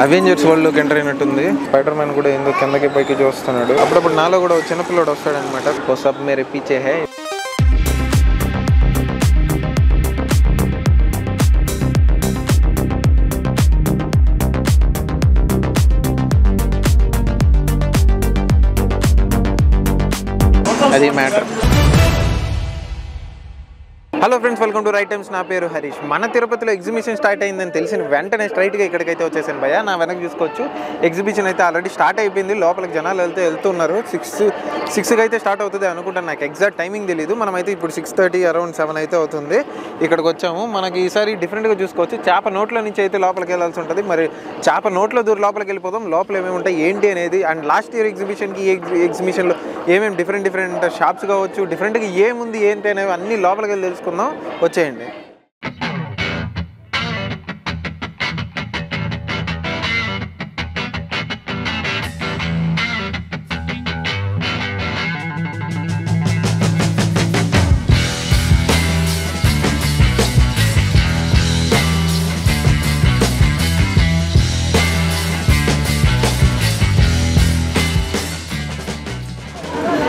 Avengers world లోకి enter అయినట్టుంది. Spider man కూడా ఏందో కిందకి పైకి చూస్తున్నాడు. అప్పుడప్పుడు నాలో కూడా చిన్నపిల్లడు వస్తాడనమాట. ఓ సబ్ మేరే పీచే హై. అది matter. Hello friends, welcome to right times. నా పేరు హరీష్. మన తిరుపతిలో ఎగ్జిబిషన్ స్టార్ట్ అయిందని తెలిసిన వెంటనే స్ట్రైట్గా ఇక్కడికైతే వచ్చేసాను భయ్య. నా వెనక చూసుకోవచ్చు, ఎగ్జిబిషన్ అయితే ఆల్రెడీ స్టార్ట్ అయిపోయింది. లోపలికి జనాలు వెళ్తున్నారు. 6కి అయితే స్టార్ట్ అవుతుంది అనుకుంటాను. నాకు ఎగ్జాక్ట్ టైమింగ్ తెలియదు. మనమైతే ఇప్పుడు 6:30 అరౌండ్ 7 అయితే అవుతుంది. ఇక్కడికి వచ్చాము. మనకి ఈసారి డిఫరెంట్గా చూసుకోవచ్చు. చేప నోట్లో నుంచి అయితే లోపలికి వెళ్ళాల్సి ఉంటుంది. మరి చేప నోట్లో దూరం లోపలికి వెళ్ళిపోతాం. లోపల ఏమేమి ఉంటాయి ఏంటి అనేది, అండ్ లాస్ట్ ఇయర్ ఎగ్జిబిషన్కి ఈ ఎగ్జిబిషన్లో ఏమేమి డిఫరెంట్ షాప్స్ కావచ్చు, డిఫరెంట్గా ఏముంది ఏంటి అనేవి అన్నీ లోపలికి వెళ్ళి తెలుసుకుందాం. వచ్చేయండి.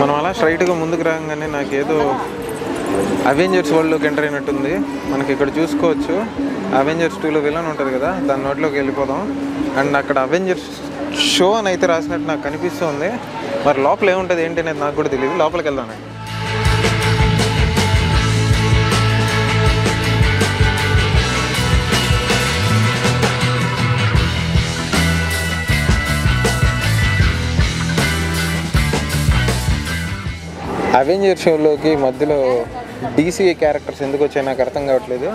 మనం అలా స్ట్రైట్గా ముందుకు రాగానే నాకేదో అవెంజర్స్ వరల్డ్లోకి ఎంటర్ అయినట్టుంది. మనకి ఇక్కడ చూసుకోవచ్చు, అవెంజర్స్ 2లో విలన్ ఉంటుంది కదా, దాని నోట్లోకి వెళ్ళిపోదాం. అండ్ అక్కడ అవెంజర్స్ షో అని అయితే రాసినట్టు నాకు కనిపిస్తుంది. మరి లోపల ఏముంటుంది ఏంటి అనేది నాకు కూడా తెలియదు. లోపలికి వెళ్దాం. అవెంజర్ షోలోకి మధ్యలో DC క్యారెక్టర్స్ ఎందుకు వచ్చాయి నాకు అర్థం కావట్లేదు.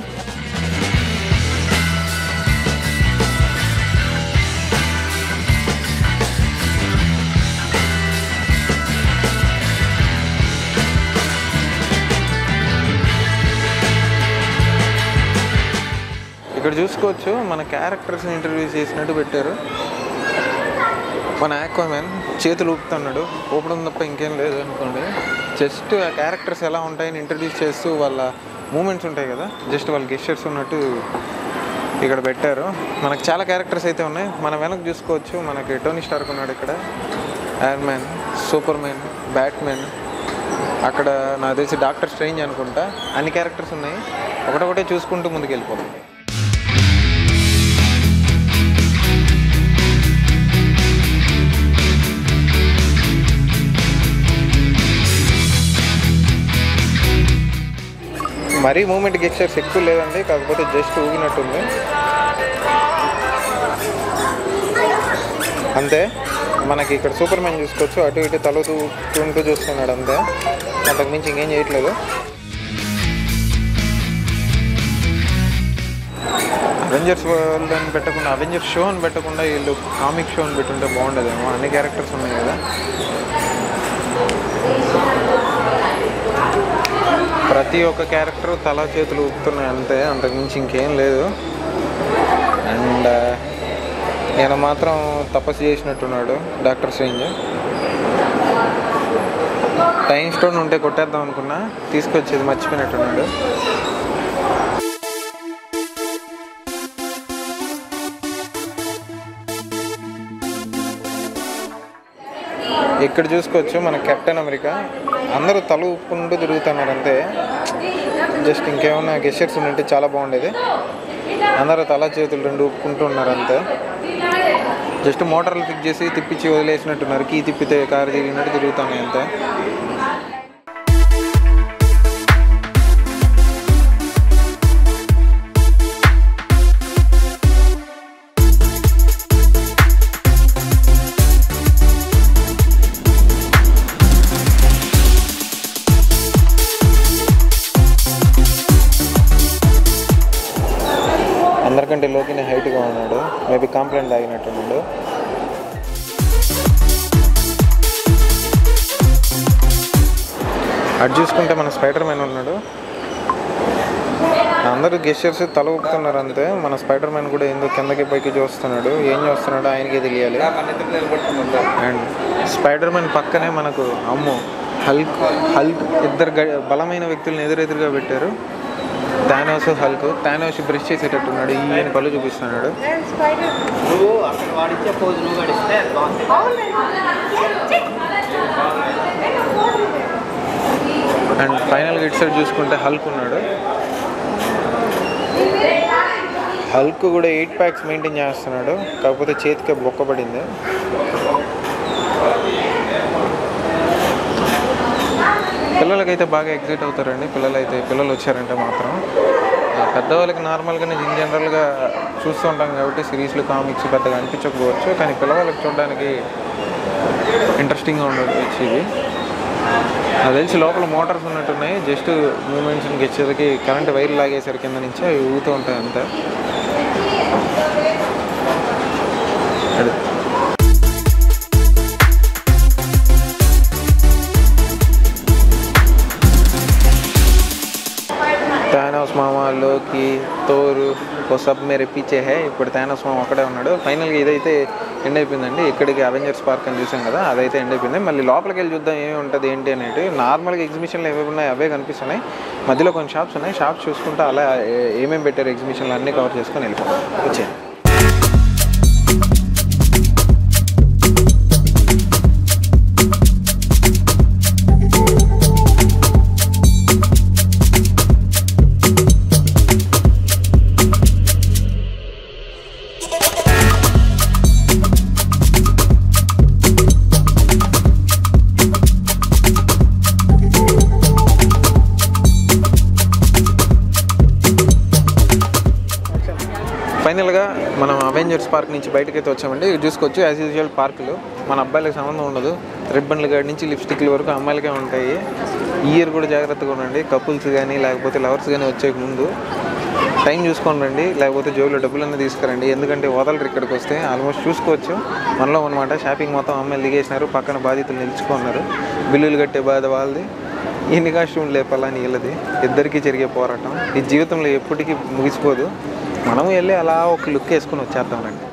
ఇక్కడ చూసుకోవచ్చు, మన క్యారెక్టర్స్ని ఇంట్రడ్యూస్ చేసినట్టు పెట్టారు. మన ఆక్వామ్యాన్ చేతులు ఊపుతున్నాడు. ఊపడం తప్ప ఇంకేం లేదు అనుకోండి. జస్ట్ ఆ క్యారెక్టర్స్ ఎలా ఉంటాయని ఇంట్రడ్యూస్ చేస్తూ వాళ్ళ మూమెంట్స్ ఉంటాయి కదా, జస్ట్ వాళ్ళ గెస్చర్స్ ఉన్నట్టు ఇక్కడ పెట్టారు. మనకు చాలా క్యారెక్టర్స్ అయితే ఉన్నాయి. మన వెనక చూసుకోవచ్చు, మనకి టోనీ స్టార్క్ ఉన్నాడు ఇక్కడ, iron man, super man, batsmen, అక్కడ నాకు తెలిసి డాక్టర్ స్ట్రేంజ్ అనుకుంటా. అన్ని క్యారెక్టర్స్ ఉన్నాయి. ఒకటొకటే చూసుకుంటూ ముందుకు వెళ్ళిపోతాం. మరీ మూమెంట్ గెస్చర్స్ ఎక్కువ లేదండి, కాకపోతే జస్ట్ ఊగినట్టుంది అంతే. మనకి ఇక్కడ సూపర్ మ్యాన్ చూసుకోవచ్చు, అటు ఇటు తల తూంటూ చూస్తున్నాడు అంతే, అంతకుమించి ఇంకేం చేయట్లేదు. అవెంజర్స్ వరల్డ్ అని పెట్టకుండా, అవెంజర్స్ షో అని పెట్టకుండా వీళ్ళు కామిక్ షో అని పెట్టుంటే బాగుండేదేమో. అన్ని క్యారెక్టర్స్ ఉన్నాయి కదా. ప్రతి ఒక్క క్యారెక్టర్ తల చేతులు ఊపుతున్నాయి అంతే, అంతకుమించి ఇంకేం లేదు. అండ్ నేను మాత్రం తపస్సు చేసినట్టున్నాడు డాక్టర్ స్ట్రేంజ్. టైం స్టోన్ ఉంటే కొట్టేద్దాం అనుకున్నా, తీసుకొచ్చేది మర్చిపోయినట్టున్నాడు. ఇక్కడ చూసుకోవచ్చు, మన కెప్టెన్ అమెరికా. అందరూ తల ఊపుకుంటూ తిరుగుతున్నారు అంతే. జస్ట్ ఇంకేమైనా గెస్చర్స్ ఉంటే చాలా బాగుండేది. అందరూ తల చేతులు రెండు ఊపుకుంటూ ఉన్నారు అంతే. జస్ట్ మోటార్లు ఫిక్స్ చేసి తిప్పించి వదిలేసినట్టున్నారు. కీ తిప్పితే కారు తిరిగినట్టు తిరుగుతున్నాయి అంతే. అందరికంటే లోకినే హైట్గా ఉన్నాడు. మేబీ కాంప్లైంట్ తాగినట్టున్నాడు. అటు చూసుకుంటే మన స్పైడర్ మ్యాన్ ఉన్నాడు. అందరూ గెస్చర్స్ తల ఊపుతున్నారు అంతే. మన స్పైడర్ మ్యాన్ కూడా ఏందో కిందకి పైకి చూస్తున్నాడు. ఏం చూస్తున్నాడో ఆయనకే తెలియాలి. అండ్ స్పైడర్ మ్యాన్ పక్కనే మనకు అమ్మో హల్క్ ఇద్దరు బలమైన వ్యక్తులను ఎదురెదురుగా పెట్టారు. Thanos Hulk. థానోస్ బ్రష్ చేసేటట్టున్నాడు. ఈయన పళ్ళు చూపిస్తున్నాడు. వాడిచ్చే పోజు నువ్వు గడిస్తే అండ్ ఫైనల్గా ఇటు సైడ్ చూసుకుంటే హల్క్ ఉన్నాడు. హల్క్ కూడా 8 ప్యాక్స్ మెయింటైన్ చేస్తున్నాడు, కాకపోతే చేతికి బొక్కపడింది. పిల్లలకైతే బాగా ఎగ్జైట్ అవుతారండి. పిల్లలు వచ్చారంటే మాత్రం. పెద్దవాళ్ళకి నార్మల్గానే జనరల్గా చూస్తూ ఉంటాం కాబట్టి సిరీస్లు కామిక్స్ పెద్దగా అనిపించకపోవచ్చు, కానీ పిల్లవాళ్ళకి చూడడానికి ఇంట్రెస్టింగ్గా ఉండవచ్చు. ఇది నాకు తెలిసి లోపల మోటార్స్ ఉన్నట్టున్నాయి. జస్ట్ మూమెంట్స్ని గెచ్చేసరికి కరెంట్ వైర్ లాగేసరికి కింద నుంచి అవి ఊగుతూ ఉంటాయి అంతే. థానోస్ మామా, లోకి, థోర్ ఓ సబ్ మేరే పీచే హై. ఇప్పుడు థానోస్ మామ ఒక్కడే ఉన్నాడు. ఫైనల్గా ఇదైతే ఎండ్ అయిపోయిందండి. ఇక్కడికి అవెంజర్స్ పార్క్ అని చూసాం కదా, అదైతే ఎండ్ అయిపోయింది. మళ్ళీ లోపలికి వెళ్ళి చూద్దాం ఏమి ఉంటుంది ఏంటి అనేది. నార్మల్గా ఎగ్జిబిషన్లు ఏవి ఉన్నాయి అవే కనిపిస్తున్నాయి. మధ్యలో కొన్ని షాప్స్ ఉన్నాయి. షాప్స్ చూసుకుంటూ అలా ఏమేమి పెట్టారు ఎగ్జిబిషన్లు అన్నీ కవర్ చేసుకొని వెళ్ళిపోతాం. వచ్చేయండి. ఫైనల్గా మనం అవెంజర్స్ పార్క్ నుంచి బయటకైతే వచ్చామండి. చూసుకోవచ్చు యాజ్ యూజువల్ పార్కులు మన అబ్బాయిలకు సంబంధం ఉండదు. రిబ్బన్ల కాడి నుంచి లిప్స్టిక్ల వరకు అమ్మాయిలకే ఉంటాయి. ఈ ఇయర్ కూడా జాగ్రత్తగా ఉండండి. కపుల్స్ కానీ లేకపోతే లవర్స్ కానీ వచ్చే ముందు టైం చూసుకొని రండి, లేకపోతే జోబులో డబ్బులన్నీ తీసుకురండి. ఎందుకంటే వదలరు ఇక్కడికి వస్తే. ఆల్మోస్ట్ చూసుకోవచ్చు మనలో అనమాట. షాపింగ్ మొత్తం అమ్మాయిలు దిగేసినారు, పక్కన బాధితులు నిలుచుకున్నారు. బిల్లులు కట్టే బాధ వాళ్ళది, ఎన్ని కాస్ట్యూమ్లు లేపాలని వీళ్ళది. ఇద్దరికీ జరిగే పోరాటం ఈ జీవితంలో ఎప్పటికీ ముగిసిపోదు. మనం వెళ్ళి అలా ఒక లుక్ వేసుకొని వచ్చేద్దామండి.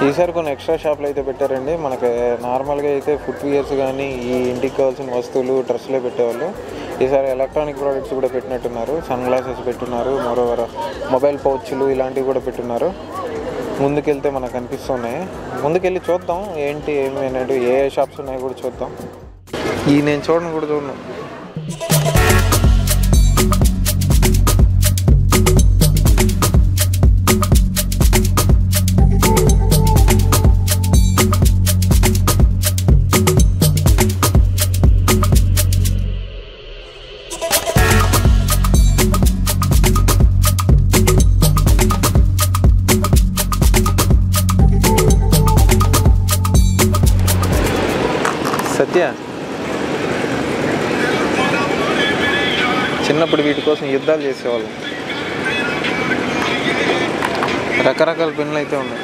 ఈసారి కొన్ని ఎక్స్ట్రా షాపులు అయితే పెట్టారండి. మనకి నార్మల్గా అయితే ఫుట్వేర్స్ కానీ ఈ ఇంటికి కావాల్సిన వస్తువులు డ్రెస్సులే పెట్టేవాళ్ళు. ఈసారి ఎలక్ట్రానిక్ ప్రోడక్ట్స్ కూడా పెట్టినట్టున్నారు. సన్ గ్లాసెస్ పెట్టున్నారు, మరోవర్ మొబైల్ పౌచ్లు ఇలాంటివి కూడా పెట్టున్నారు. ముందుకెళ్తే మనకు కనిపిస్తున్నాయి. ముందుకెళ్ళి చూద్దాం ఏంటి ఏమి అనేది, ఏ షాప్స్ ఉన్నాయో కూడా చూద్దాం. ఈ నేను చూడను. సత్య చిన్నప్పుడు వీటి కోసం యుద్ధాలు చేసేవాళ్ళు. రకరకాల పెన్నులు అయితే ఉన్నాయి.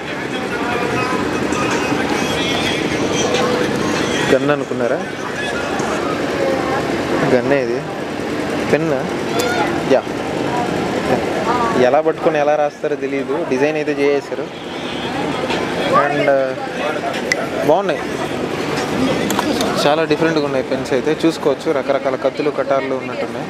గన్ అనుకున్నారా? గన్నే ఇది. పెన్నా? యా. ఎలా పట్టుకొని ఎలా రాస్తారో తెలియదు. డిజైన్ అయితే చేసేసారు అండ్ బాగున్నాయి. చాలా డిఫరెంట్గా ఉన్నాయి పెన్స్ అయితే. చూసుకోవచ్చు రకరకాల కత్తులు కటార్లు ఉన్నట్టున్నాయి.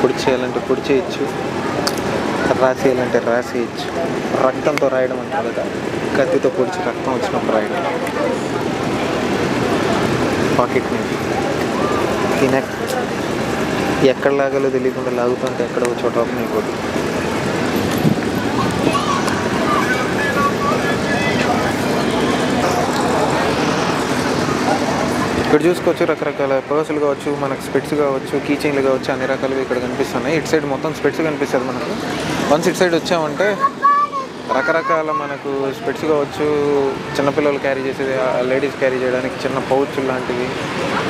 పొడి చేయాలంటే పొడి చేయొచ్చు, రాసేయాలంటే రాసేయచ్చు. రక్తంతో రాయడం అంటారు కదా, కత్తితో పొడిచి రక్తం వచ్చినప్పుడు రాయడం. జాకెట్ని నెక్ ఎక్కడ లాగాలో తెలియకుండా లాగుతుంటే ఎక్కడ చోట ఓపెన్ అయిపోతుంది. ఇక్కడ చూసుకోవచ్చు రకరకాల పర్సులు కావచ్చు, మనకు స్పెట్స్ కావచ్చు, కీ చైన్లు కావచ్చు, అన్ని రకాలుగా ఇక్కడ కనిపిస్తున్నాయి. ఇటు సైడ్ మొత్తం స్పెట్స్ కనిపిస్తుంది మనకు. వన్స్ ఇటు సైడ్ వచ్చామంటే రకరకాల మనకు స్పెట్స్ కావచ్చు, చిన్నపిల్లలు క్యారీ చేసేది, లేడీస్ క్యారీ చేయడానికి చిన్న పౌచ్ లాంటివి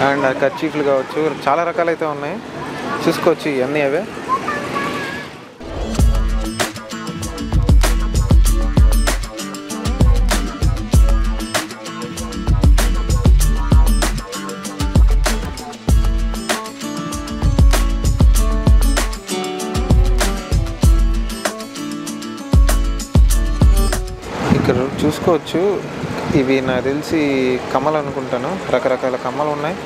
అండ్ కర్చీఫ్లు కావచ్చు, చాలా రకాలైతే ఉన్నాయి. చూసుకోవచ్చు ఇవన్నీ అవే. ఇక్కడ చూసుకోవచ్చు ఇవి నాకు తెలిసి కమ్మలు అనుకుంటాను. రకరకాల కమ్మలు ఉన్నాయి.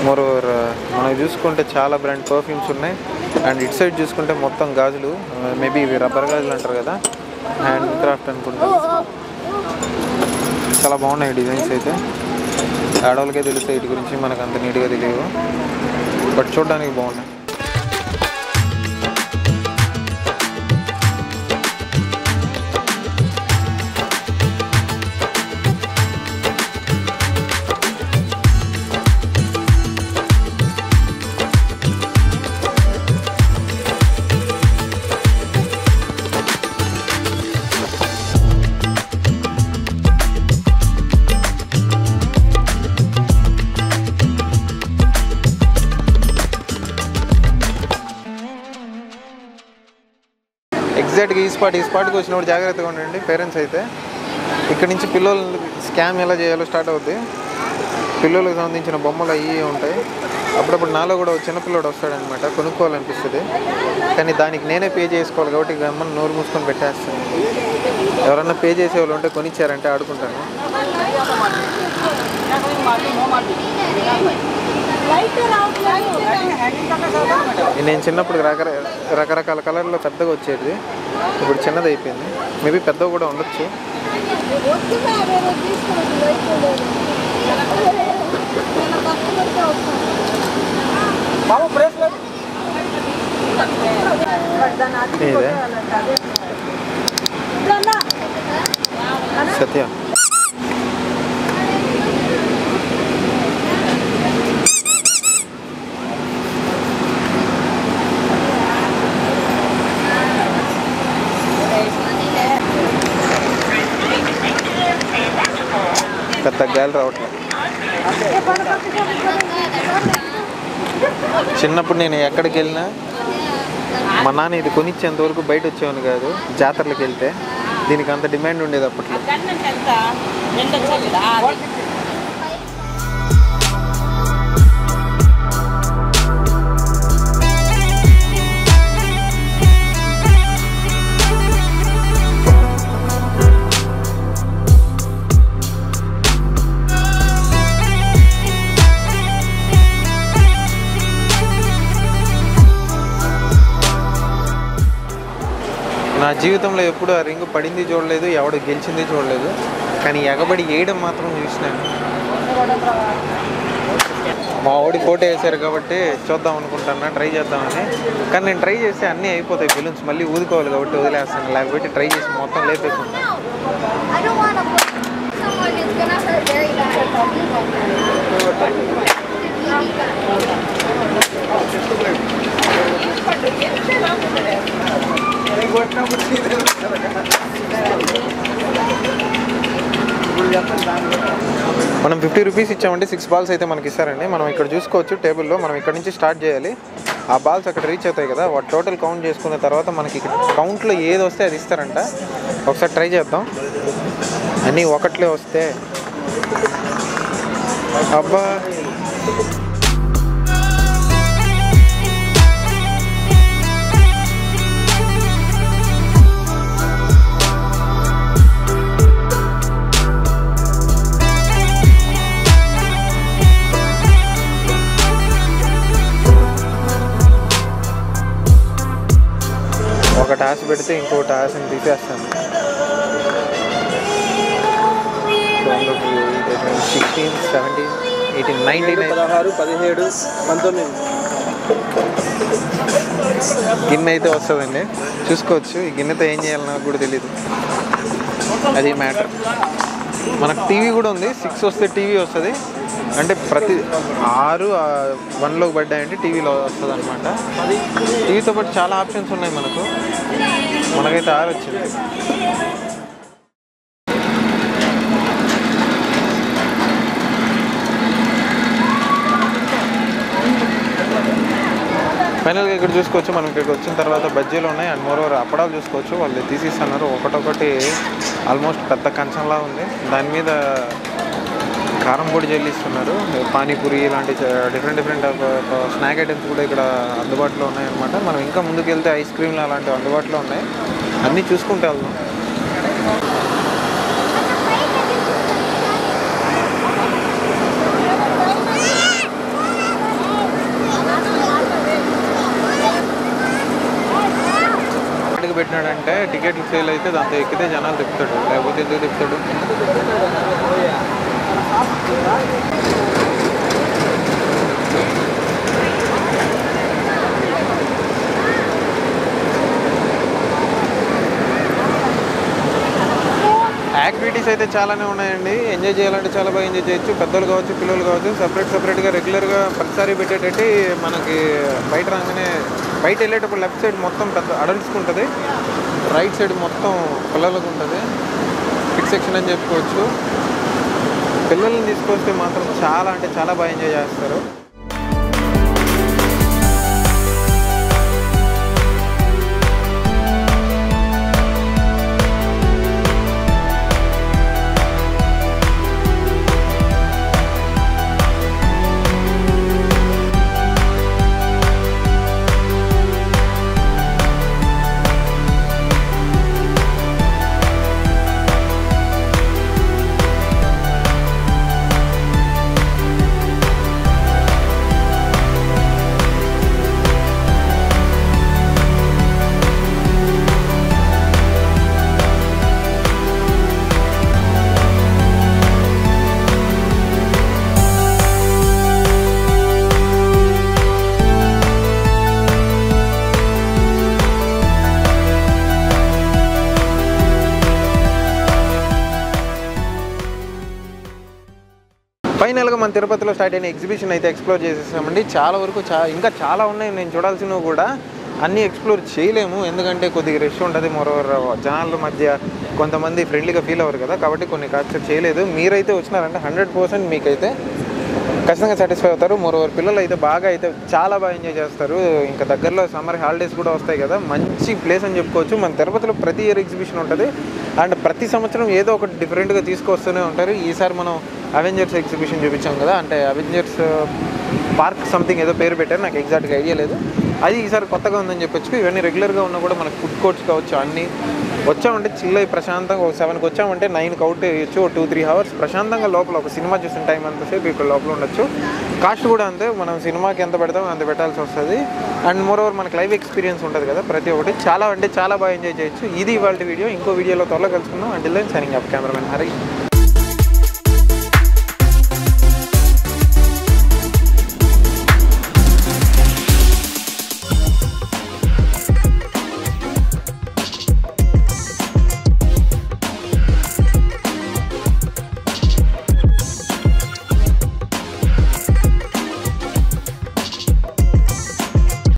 మోరోవర్ మనం చూసుకుంటే చాలా బ్రాండ్ పర్ఫ్యూమ్స్ ఉన్నాయి. అండ్ ఇటు సైడ్ చూసుకుంటే మొత్తం గాజులు, మేబీ ఇవి రబ్బర్ గాజులు అంటారు కదా, హ్యాండ్ క్రాఫ్ట్ అనుకుంటాను. చాలా బాగున్నాయి డిజైన్స్ అయితే. ఆడవాళ్ళకే తెలుస్తాయి వీటి గురించి, మనకు అంత నీట్గా తెలియవు, బట్ చూడడానికి బాగున్నాయి. ఎగ్జాక్ట్గా ఈ స్పాట్కి వచ్చినప్పుడు జాగ్రత్తగా ఉండండి పేరెంట్స్ అయితే. ఇక్కడ నుంచి పిల్లలు స్కామ్ ఎలా చేయాలో స్టార్ట్ అవుద్ది. పిల్లలకు సంబంధించిన బొమ్మలు అవి ఉంటాయి. అప్పుడప్పుడు నాలో కూడా చిన్నపిల్లడు వస్తాడనమాట, కొనుక్కోవాలనిపిస్తుంది, కానీ దానికి నేనే పే చేసుకోవాలి కాబట్టి గమ్మని నోరు మూసుకొని పెట్టేస్తాను. ఎవరన్నా పే చేసే వాళ్ళు ఉంటే కొనిచ్చారంటే ఆడుకుంటాను. నేను చిన్నప్పుడు రకరకాల కలర్లో పెద్దగా వచ్చేది, ఇప్పుడు చిన్నది అయిపోయింది. మేబీ పెద్దగా కూడా ఉండొచ్చు. సత్య పెద్ద గాలి రావట్లేదు. చిన్నప్పుడు నేను ఎక్కడికి వెళ్ళినా మా నాన్న ఇది కొనిచ్చేంత వరకు బయట వచ్చేవాను కాదు. జాతరలకు వెళ్తే దీనికి అంత డిమాండ్ ఉండేది అప్పట్లో. నా జీవితంలో ఎప్పుడు ఆ రింగు పడింది చూడలేదు, ఎవడు గెలిచింది చూడలేదు, కానీ ఎగబడి వేయడం మాత్రం చూసినాను. మా వాడి ఫోటో వేసారు కాబట్టి చూద్దాం అనుకుంటున్నా, ట్రై చేద్దామని. కానీ నేను ట్రై చేస్తే అన్నీ అయిపోతాయి బెలూన్స్, మళ్ళీ ఊదుకోవాలి కాబట్టి వదిలేస్తాను. లేకపోతే ట్రై చేసి మొత్తం లేపేసుకుంటాను. మనం 50 రూపీస్ ఇచ్చామంటే 6 బాల్స్ అయితే మనకి ఇస్తారండి. మనం ఇక్కడ చూసుకోవచ్చు టేబుల్లో. మనం ఇక్కడ నుంచి స్టార్ట్ చేయాలి. ఆ బాల్స్ అక్కడ రీచ్ అవుతాయి కదా, వాటి టోటల్ కౌంట్ చేసుకున్న తర్వాత మనకి కౌంట్లో ఏది వస్తే అది ఇస్తారంట. ఒకసారి ట్రై చేద్దాం. అన్నీ ఒకట్లే వస్తే అబ్బా. ఒక టాస్ పెడితే ఇంకో టాస్ని తీసేస్తాను. 16, 17 1899 16 17 19 గిన్నె అయితే వస్తుందండి, చూసుకోవచ్చు. ఈ గిన్నెతో ఏం చేయాలి నాకు కూడా తెలీదు, అది మ్యాటర్. మనకు టీవీ కూడా ఉంది, 6 వస్తే టీవీ వస్తుంది, అంటే ప్రతి 6 1లోకి పడ్డాయంటే టీవీలో వస్తుంది అనమాట. టీవీతో పాటు చాలా ఆప్షన్స్ ఉన్నాయి మనకైతే 6 వచ్చింది. ఫైనల్గా ఇక్కడ చూసుకోవచ్చు. మనం ఇక్కడికి వచ్చిన తర్వాత బజ్జీలు ఉన్నాయి అండ్ మోరోవర్ అప్పడాలు చూసుకోవచ్చు. వాళ్ళు తీసిస్తున్నారు ఒకటొకటి, ఆల్మోస్ట్ పెద్ద కంచంలా ఉంది. దాని మీద కారం పొడి చెల్లిస్తున్నారు. పానీపూరి ఇలాంటి డిఫరెంట్ స్నాక్ ఐటమ్స్ కూడా ఇక్కడ అందుబాటులో ఉన్నాయన్నమాట. మనం ఇంకా ముందుకు వెళ్తే ఐస్ క్రీమ్లు అలాంటివి అందుబాటులో ఉన్నాయి. అన్నీ చూసుకుంటూ వెళ్దాం. పెట్టినాడంటే టికెట్లు సేల్ అయితే దాంతో ఎక్కితే జనాలు తిప్పుతాడు, లేకపోతే ఎందుకు తిప్పుతాడు. యాక్టివిటీస్ అయితే చాలానే ఉన్నాయండి. ఎంజాయ్ చేయాలంటే చాలా బాగా ఎంజాయ్ చేయొచ్చు. పెద్దలు కావచ్చు, పిల్లలు కావచ్చు. సపరేట్గా రెగ్యులర్గా ప్రతిసారి పెట్టేటట్టు మనకి బయట రాగానే బయట వెళ్ళేటప్పుడు లెఫ్ట్ సైడ్ మొత్తం పెద్ద అడల్ట్స్కి ఉంటుంది, రైట్ సైడ్ మొత్తం పిల్లలకు ఉంటుంది. కిడ్ సెక్షన్ అని చెప్పుకోవచ్చు. పిల్లల్ని తీసుకొస్తే మాత్రం చాలా అంటే చాలా బాగా ఎంజాయ్ చేస్తారు. ఫైనల్గా మన తిరుపతిలో స్టార్ట్ అయిన ఎగ్జిబిషన్ అయితే ఎక్స్ప్లోర్ చేసేసామండి. చాలా వరకు ఇంకా చాలా ఉన్నాయి నేను చూడాల్సినవి కూడా. అన్నీ ఎక్స్ప్లోర్ చేయలేము, ఎందుకంటే కొద్దిగా రష్ ఉంటుంది. మరోవర్ జనాల మధ్య కొంతమంది ఫ్రెండ్లీగా ఫీల్ అవ్వరు కదా, కాబట్టి కొన్ని క్యాప్చర్ చేయలేదు. మీరైతే వచ్చినారంటే 100% మీకైతే ఖచ్చితంగా సాటిస్ఫై అవుతారు. మరోవర్ పిల్లలు అయితే చాలా బాగా ఎంజాయ్ చేస్తారు. ఇంకా దగ్గరలో సమ్మర్ హాలిడేస్ కూడా వస్తాయి కదా, మంచి ప్లేస్ అని చెప్పుకోవచ్చు. మన తిరుపతిలో ప్రతి ఇయర్ ఎగ్జిబిషన్ ఉంటుంది అండ్ ప్రతి సంవత్సరం ఏదో ఒకటి డిఫరెంట్గా తీసుకొస్తూనే ఉంటారు. ఈసారి మనం అవెంజర్స్ ఎగ్జిబిషన్ చూపించాం కదా, అంటే అవెంజర్స్ పార్క్ సంథింగ్ ఏదో పేరు పెట్టారు, నాకు ఎగ్జాక్ట్గా ఐడియా లేదు. అది ఈసారి కొత్తగా ఉందని చెప్పొచ్చు. ఇవన్నీ రెగ్యులర్గా ఉన్నా కూడా మనకు ఫుడ్ కోర్ట్స్ కావచ్చు, అన్నీ వచ్చామంటే చిల్ అయ్యి ప్రశాంతంగా ఒక 7కి వచ్చామంటే 9కి అవుట్ చేయొచ్చు. 2-3 అవర్స్ ప్రశాంతంగా లోపల ఒక సినిమా చూసిన టైం అంతసేపు ఇక్కడ లోపల ఉండొచ్చు. కాస్ట్ కూడా అంతే, మనం సినిమాకి ఎంత పెడతామో అంత పెట్టాల్సి వస్తుంది. అండ్ మోరోవర్ మనకి లైవ్ ఎక్స్పీరియన్స్ ఉంటుంది కదా ప్రతి ఒక్కటి. చాలా బాగా ఎంజాయ్ చేయొచ్చు. ఇది ఇవాళ వీడియో. ఇంకో వీడియోలో త్వరలో కలుసుకుందాం. Until then signing off cameraman Hari.